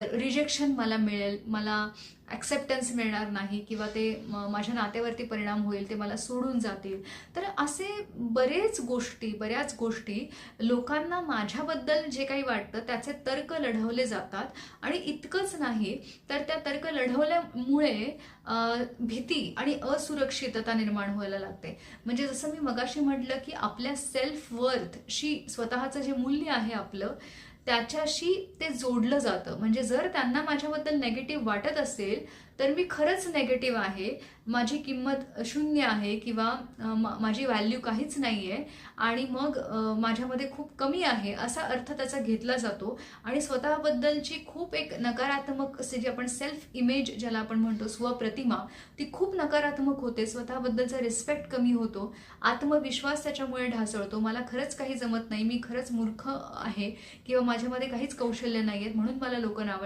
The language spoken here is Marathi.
रिजेक्शन मला मिळेल, मला ॲक्सेप्टन्स मिळणार नाही किंवा ते माझ्या नात्यावरती परिणाम होईल, ते मला सोडून जातील. तर असे बऱ्याच गोष्टी लोकांना माझ्याबद्दल जे काही वाटतं त्याचे तर्क लढवले जातात. आणि इतकंच नाही तर त्या तर्क लढवल्यामुळे भीती आणि असुरक्षितता निर्माण व्हायला लागते. म्हणजे जसं मी मगाशी म्हटलं की आपल्या सेल्फ वर्थशी स्वतःचं जे मूल्य आहे आपलं, त्याच्याशी ते जोडलं जातं. म्हणजे जर त्यांना माझ्याबद्दल नेगेटिव्ह वाटत असेल तर मी खरंच नेगेटिव्ह आहे, माझी किंमत शून्य आहे किंवा माझी व्हॅल्यू काहीच नाही आहे आणि मग माझ्यामध्ये खूप कमी आहे असा अर्थ त्याचा घेतला जातो. आणि स्वतःबद्दलची खूप एक नकारात्मक असे जे आपण सेल्फ इमेज ज्याला आपण म्हणतो, स्वप्रतिमा, ती खूप नकारात्मक होते. स्वतःबद्दलचा रिस्पेक्ट कमी होतो, आत्मविश्वास त्याच्यामुळे ढासळतो. मला खरंच काही जमत नाही, मी खरंच मूर्ख आहे किंवा माझ्यामध्ये काहीच कौशल्य नाही आहेत म्हणून मला लोक नावं